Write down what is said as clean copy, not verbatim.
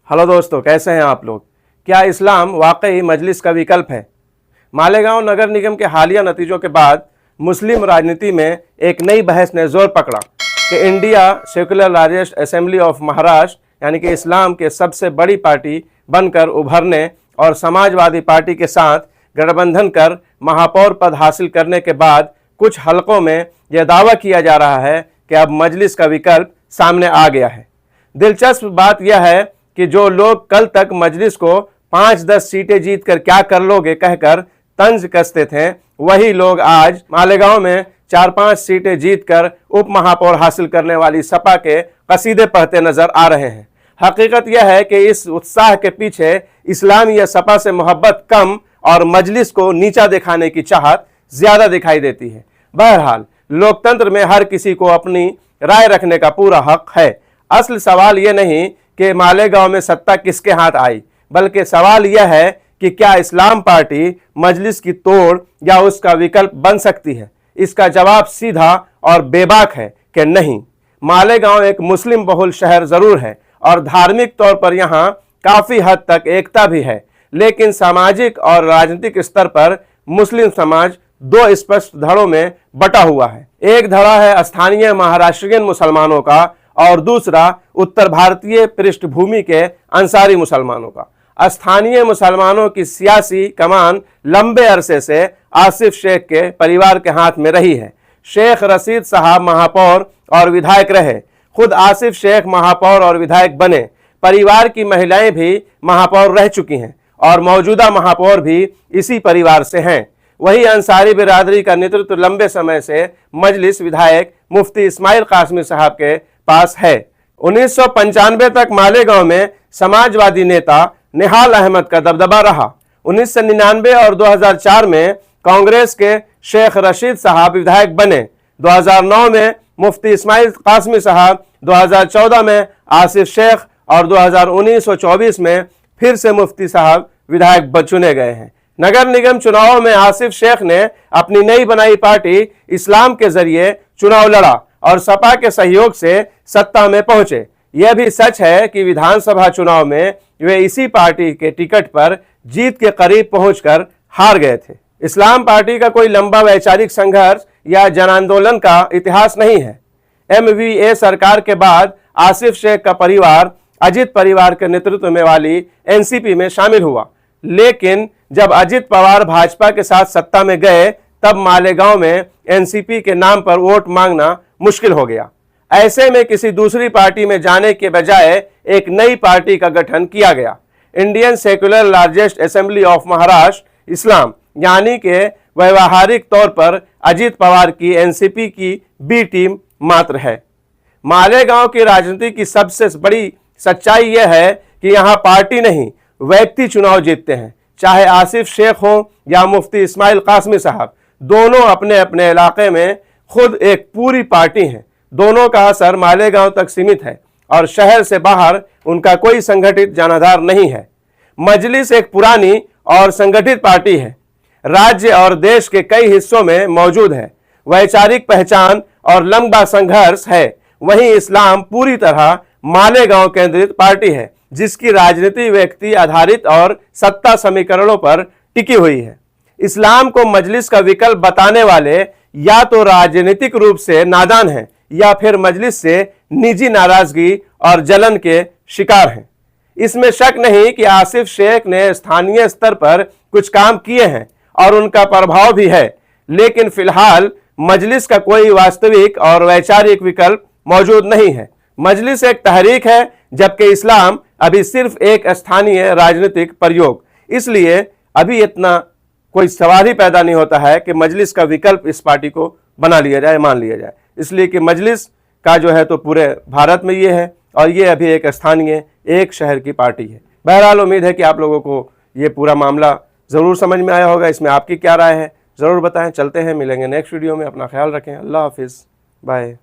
Hello दोस्तों, कैसे हैं आप लोग। क्या इस्लाम वाकई मजलिस का विकल्प है। मालेगांव नगर निगम के हालिया नतीजों के बाद मुस्लिम राजनीति में एक नई बहस ने जोर पकड़ा कि India secular largest assembly of Maharashtra यानी कि इस्लाम के सबसे बड़ी पार्टी बनकर उभरने और समाजवादी पार्टी के साथ गठबंधन कर महापौर पद हासिल करने के बाद कुछ हलकों में यह दावा किया जा रहा है कि अब मजलिस का विकल्प सामने आ गया है। दिलचस्प बात यह है कि जो लोग कल तक मजलिस को 5-10 सीटें जीतकर क्या कर लोगे कहकर तंज कसते थे, वही लोग आज मालेगांव में 4-5 सीटें जीतकर उप महापौर हासिल करने वाली सपा के कसीदे पढ़ते नजर आ रहे हैं। हकीकत यह है कि इस उत्साह के पीछे इस्लाम या सपा से मोहब्बत कम और मजलिस को नीचा दिखाने की चाहत ज्यादा दिखाई देती है। बहरहाल, लोकतंत्र में हर किसी को अपनी राय रखने का पूरा हक है। असल सवाल यह नहीं कि मालेगांव में सत्ता किसके हाथ आई, बल्कि सवाल यह है कि क्या इस्लाम पार्टी मजलिस की तोड़ या उसका विकल्प बन सकती है। इसका जवाब सीधा और बेबाक है कि नहीं। मालेगांव एक मुस्लिम बहुल शहर जरूर है और धार्मिक तौर पर यहाँ काफी हद तक एकता भी है, लेकिन सामाजिक और राजनीतिक स्तर पर मुस्लिम समाज दो स्पष्ट धड़ों में बटा हुआ है। एक धड़ा है स्थानीय महाराष्ट्रियन मुसलमानों का और दूसरा उत्तर भारतीय पृष्ठभूमि के अंसारी मुसलमानों का। स्थानीय मुसलमानों की सियासी कमान लंबे अरसे से आसिफ शेख के परिवार के हाथ में रही है। शेख रशीद साहब महापौर और विधायक रहे, खुद आसिफ शेख महापौर और विधायक बने। परिवार की महिलाएं भी महापौर रह चुकी हैं और मौजूदा महापौर भी इसी परिवार से हैं। वही अंसारी बिरादरी का नेतृत्व लंबे समय से मजलिस विधायक मुफ्ती इस्माइल कासमी साहब के पास है। 1995 तक मालेगांव में समाजवादी नेता निहाल अहमद का दबदबा रहा। 1999 और 2004 में कांग्रेस के शेख रशीद साहब विधायक बने। 2009 में मुफ्ती इस्माइल कासमी साहब, 2014 में आसिफ शेख और 2019 और 24 में फिर से मुफ्ती साहब विधायक चुने गए हैं। नगर निगम चुनावों में आसिफ शेख ने अपनी नई बनाई पार्टी इस्लाम के जरिए चुनाव लड़ा और सपा के सहयोग से सत्ता में पहुंचे। यह भी सच है कि विधानसभा चुनाव में वे इसी पार्टी के टिकट पर जीत के करीब पहुंचकर हार गए थे। इस्लाम पार्टी का कोई लंबा वैचारिक संघर्ष या जन आंदोलन का इतिहास नहीं है। MVA सरकार के बाद आसिफ शेख का परिवार अजित परिवार के नेतृत्व में वाली NCP में शामिल हुआ, लेकिन जब अजित पवार भाजपा के साथ सत्ता में गए तब मालेगांव में NCP के नाम पर वोट मांगना मुश्किल हो गया। ऐसे में किसी दूसरी पार्टी में जाने के बजाय एक नई पार्टी का गठन किया गया, Indian secular largest assembly of Maharashtra इस्लाम, यानी कि व्यवहारिक तौर पर अजित पवार की NCP की B टीम मात्र है। मालेगांव की राजनीति की सबसे बड़ी सच्चाई यह है कि यहाँ पार्टी नहीं, व्यक्ति चुनाव जीतते हैं। चाहे आसिफ शेख हो या मुफ्ती इस्माइल कासमी साहब, दोनों अपने अपने इलाके में खुद एक पूरी पार्टी हैं। दोनों का असर मालेगांव तक सीमित है और शहर से बाहर उनका कोई संगठित जनाधार नहीं है। मजलिस एक पुरानी और संगठित पार्टी है, राज्य और देश के कई हिस्सों में मौजूद है, वैचारिक पहचान और लंबा संघर्ष है। वहीं इस्लाम पूरी तरह मालेगांव केंद्रित पार्टी है, जिसकी राजनीति व्यक्ति आधारित और सत्ता समीकरणों पर टिकी हुई है। इस्लाम को मजलिस का विकल्प बताने वाले या तो राजनीतिक रूप से नादान हैं या फिर मजलिस से निजी नाराजगी और जलन के शिकार हैं। इसमें शक नहीं कि आसिफ शेख ने स्थानीय स्तर पर कुछ काम किए हैं और उनका प्रभाव भी है, लेकिन फिलहाल मजलिस का कोई वास्तविक और वैचारिक विकल्प मौजूद नहीं है। मजलिस एक तहरीक है, जबकि इस्लाम अभी सिर्फ एक स्थानीय राजनीतिक प्रयोग। इसलिए अभी इतना कोई सवाल ही पैदा नहीं होता है कि मजलिस का विकल्प इस पार्टी को बना लिया जाए, मान लिया जाए, इसलिए कि मजलिस का जो है तो पूरे भारत में ये है और ये अभी एक स्थानीय एक शहर की पार्टी है। बहरहाल, उम्मीद है कि आप लोगों को ये पूरा मामला ज़रूर समझ में आया होगा। इसमें आपकी क्या राय है ज़रूर बताएं। चलते हैं, मिलेंगे नेक्स्ट वीडियो में। अपना ख्याल रखें। अल्लाह हाफिज़, बाय।